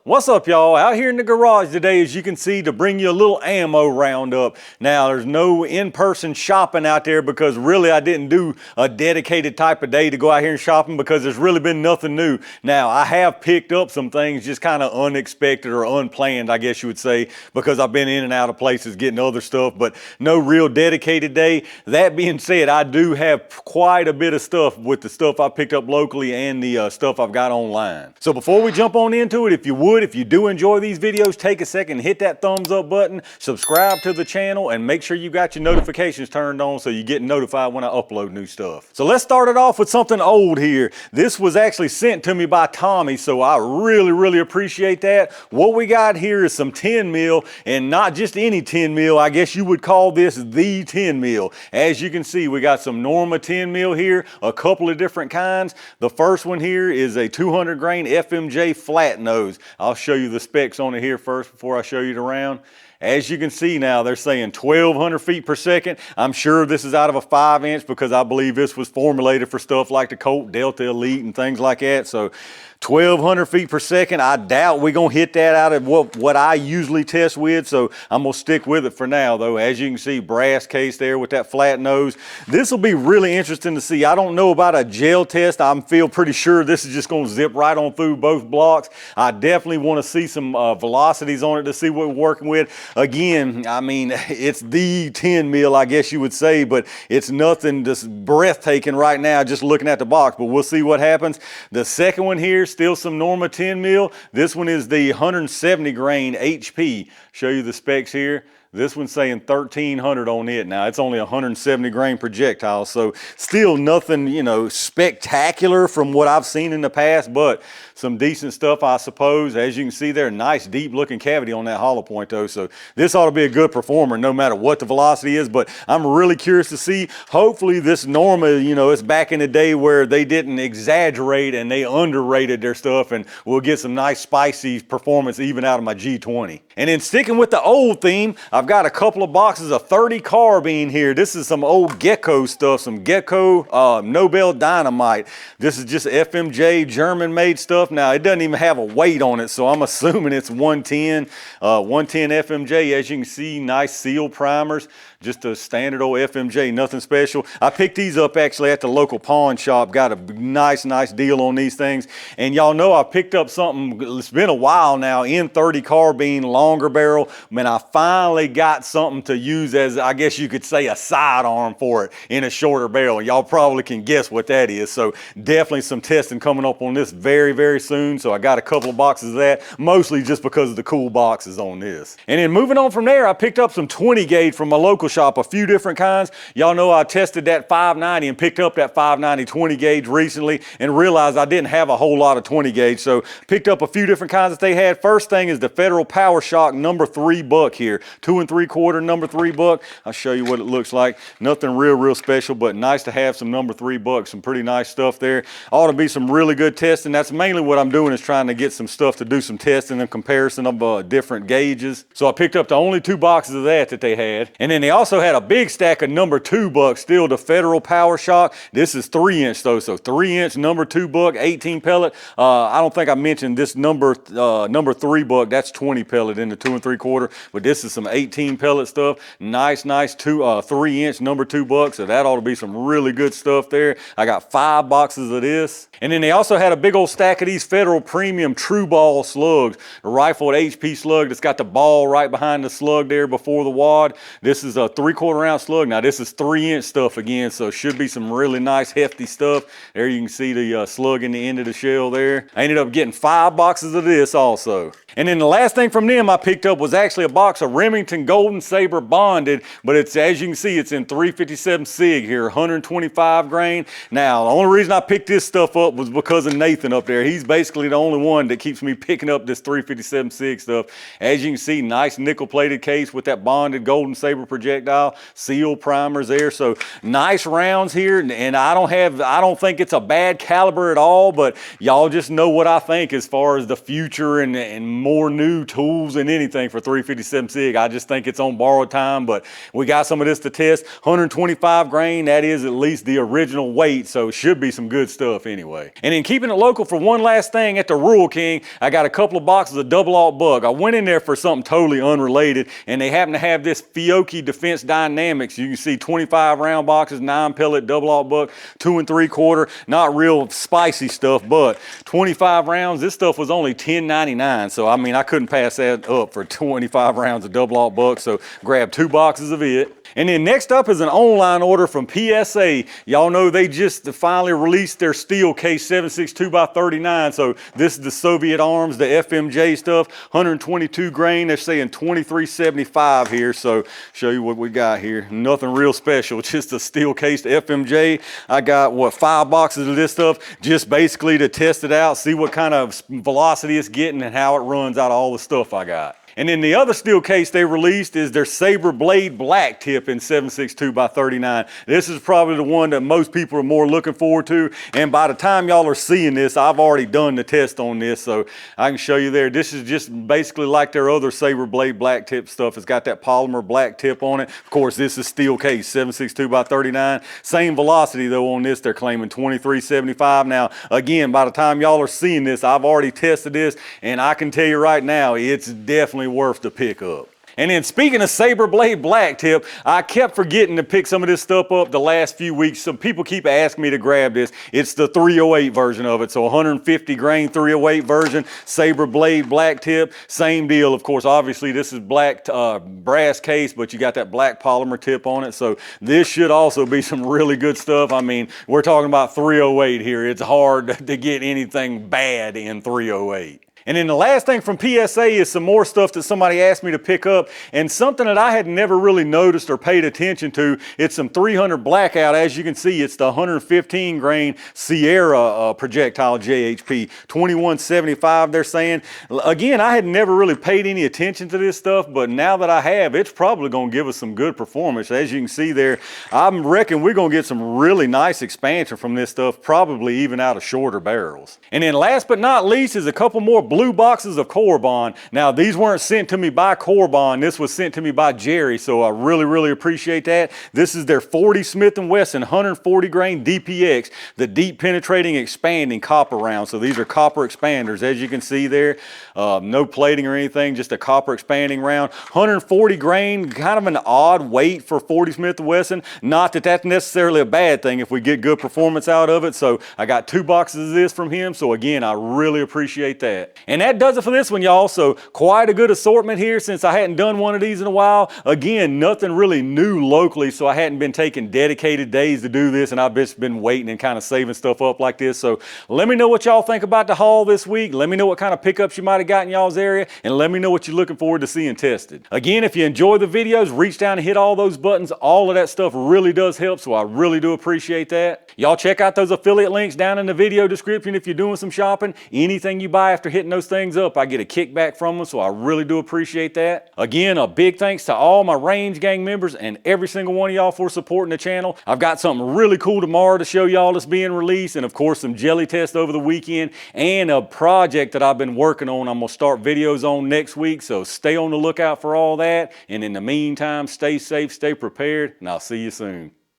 What's up, y'all? Out here in the garage today, as you can see, to bring you a little ammo roundup. Now, there's no in-person shopping out there because really I didn't do a dedicated type of day to go out here and shopping because there's really been nothing new. Now, I have picked up some things just kind of unexpected or unplanned, I guess you would say, because I've been in and out of places getting other stuff, but no real dedicated day. That being said, I do have quite a bit of stuff with the stuff I picked up locally and the stuff I've got online. So before we jump on into it, if you do enjoy these videos, take a second, hit that thumbs up button, subscribe to the channel, and make sure you got your notifications turned on so you get notified when I upload new stuff. So let's start it off with something old here. This was actually sent to me by Tommy, so I really appreciate that. What we got here is some 10 mil, and not just any 10 mil. I guess you would call this the 10 mil. As you can see, we got some Norma 10 mil here, a couple of different kinds. The first one here is a 200 grain FMJ flat nose. I'll show you the specs on it here first before I show you the round. As you can see now, they're saying 1,200 feet per second. I'm sure this is out of a 5-inch because I believe this was formulated for stuff like the Colt Delta Elite and things like that. So 1,200 feet per second. I doubt we're going to hit that out of what I usually test with, so I'm going to stick with it for now, though. As you can see, brass case there with that flat nose. This will be really interesting to see. I don't know about a gel test. I feel pretty sure this is just going to zip right on through both blocks. I definitely want to see some velocities on it to see what we're working with. Again, I mean, it's the 10 mil, I guess you would say, but it's nothing just breathtaking right now just looking at the box, but we'll see what happens. The second one here, still some Norma 10 mil. This one is the 170 grain HP. Show you the specs here. This one's saying 1,300 on it. Now, it's only 170 grain projectile, so still nothing, you know, spectacular from what I've seen in the past, but some decent stuff, I suppose. As you can see there, nice deep looking cavity on that hollow point though, so this ought to be a good performer no matter what the velocity is, but I'm really curious to see. Hopefully this Norma, you know, it's back in the day where they didn't exaggerate and they underrated their stuff, and we'll get some nice spicy performance even out of my G20. And then sticking with the old theme, I've got a couple of boxes of 30 carbine here. This is some old Gecko stuff, some Gecko Nobel Dynamite. This is just FMJ German made stuff. Now it doesn't even have a weight on it, so I'm assuming it's 110 FMJ. As you can see, nice seal primers, just a standard old FMJ, nothing special. I picked these up actually at the local pawn shop, got a nice deal on these things. And y'all know I picked up something, it's been a while now, in 30 carbine, longer barrel. Man, I finally got something to use as, I guess you could say, a sidearm for it in a shorter barrel. Y'all probably can guess what that is. So definitely some testing coming up on this very soon. So I got a couple of boxes of that, mostly just because of the cool boxes on this. And then moving on from there, I picked up some 20 gauge from my local shop, a few different kinds. Y'all know I tested that 590 and picked up that 590 20 gauge recently and realized I didn't have a whole lot of 20 gauge. So picked up a few different kinds that they had. First thing is the Federal Power Shock number 3 buck here, 2 3/4 number 3 buck. I'll show you what it looks like. Nothing real special, but nice to have some number 3 bucks. Some pretty nice stuff there. Ought to be some really good testing. That's mainly what I'm doing, is trying to get some stuff to do some testing and comparison of different gauges. So I picked up the only 2 boxes of that they had. And then they also had a big stack of number 2 bucks, still the Federal Power Shock. This is 3-inch though, so 3-inch number 2 buck, 18 pellet. I don't think I mentioned this number 3 buck, that's 20 pellet in the 2 3/4, but this is some 18 pellet stuff. Nice 3-inch number 2 buck, so that ought to be some really good stuff there. I got 5 boxes of this. And then they also had a big old stack of these Federal Premium True Ball slugs, a rifled HP slug that's got the ball right behind the slug there before the wad. This is a 3/4 ounce slug. Now this is 3-inch stuff again, so should be some really nice hefty stuff. There you can see the slug in the end of the shell there. I ended up getting 5 boxes of this also. And then the last thing from them I picked up was actually a box of Remington Golden Saber bonded, but it's, as you can see, it's in 357 SIG here, 125 grain. Now, the only reason I picked this stuff up was because of Nathan up there. He's basically the only one that keeps me picking up this 357 SIG stuff. As you can see, nice nickel plated case with that bonded Golden Saber projectile, seal primers there. So nice rounds here, and I don't think it's a bad caliber at all, but y'all just know what I think as far as the future and more new tools than anything for 357 SIG. I just think it's on borrowed time, but we got some of this to test. 125 grain, that is at least the original weight, so it should be some good stuff anyway. And in keeping it local for one last thing, at the Rural King, I got a couple of boxes of double aught buck. I went in there for something totally unrelated, and they happen to have this Fiocchi Defense Dynamics. You can see 25 round boxes, 9 pellet double aught buck, 2 3/4. Not real spicy stuff, but 25 rounds. This stuff was only $10.99, so I mean I couldn't pass that up for 25 rounds of double aught buck. So grab 2 boxes of it. And then next up is an online order from PSA. Y'all know they just finally released their steel case 7.62x39. So this is the Soviet arms, the FMJ stuff, 122 grain. They're saying 23.75 here. So show you what we got here. Nothing real special, just a steel cased FMJ. I got what, 5 boxes of this stuff, just basically to test it out, see what kind of velocity it's getting and how it runs out of all the stuff I got. And then the other steel case they released is their Saber Blade Black Tip in 7.62x39. This is probably the one that most people are more looking forward to. And by the time y'all are seeing this, I've already done the test on this, so I can show you there. This is just basically like their other Saber Blade Black Tip stuff. It's got that polymer black tip on it. Of course, this is steel case, 7.62x39. Same velocity though on this, they're claiming 23.75. Now, again, by the time y'all are seeing this, I've already tested this, and I can tell you right now, it's definitely worth the pick up. And then speaking of Saber Blade Black Tip, I kept forgetting to pick some of this stuff up the last few weeks. Some people keep asking me to grab this. It's the 308 version of it. So 150 grain 308 version, Saber Blade Black Tip, same deal. Of course, obviously this is black brass case, but you got that black polymer tip on it. So this should also be some really good stuff. I mean, we're talking about 308 here. It's hard to get anything bad in 308. And then the last thing from PSA is some more stuff that somebody asked me to pick up, and something that I had never really noticed or paid attention to. It's some 300 blackout. As you can see, it's the 115 grain Sierra projectile JHP, 21.75 they're saying. Again, I had never really paid any attention to this stuff, but now that I have, it's probably going to give us some good performance. As you can see there, I reckon we're going to get some really nice expansion from this stuff, probably even out of shorter barrels. And then last but not least is a couple more blue boxes of Corbon. Now, these weren't sent to me by Corbon. This was sent to me by Jerry, so I really appreciate that. This is their 40 Smith & Wesson 140 grain DPX, the deep penetrating expanding copper round. So these are copper expanders, as you can see there. No plating or anything, just a copper expanding round. 140 grain, kind of an odd weight for 40 Smith & Wesson. Not that that's necessarily a bad thing if we get good performance out of it. So I got 2 boxes of this from him. So again, I really appreciate that. And that does it for this one, y'all. So quite a good assortment here since I hadn't done one of these in a while. Again, nothing really new locally, so I hadn't been taking dedicated days to do this, and I've just been waiting and kind of saving stuff up like this. So let me know what y'all think about the haul this week. Let me know what kind of pickups you might have got in y'all's area, and let me know what you're looking forward to seeing tested. Again, if you enjoy the videos, reach down and hit all those buttons. All of that stuff really does help, so I really do appreciate that. Y'all check out those affiliate links down in the video description if you're doing some shopping. Anything you buy after hitting those things up, I get a kickback from them, so I really do appreciate that. Again, a big thanks to all my Range Gang members and every single one of y'all for supporting the channel. I've got something really cool tomorrow to show y'all that's being released, and of course some jelly tests over the weekend, and a project that I've been working on I'm gonna start videos on next week, so stay on the lookout for all that. And in the meantime, stay safe, stay prepared, and I'll see you soon.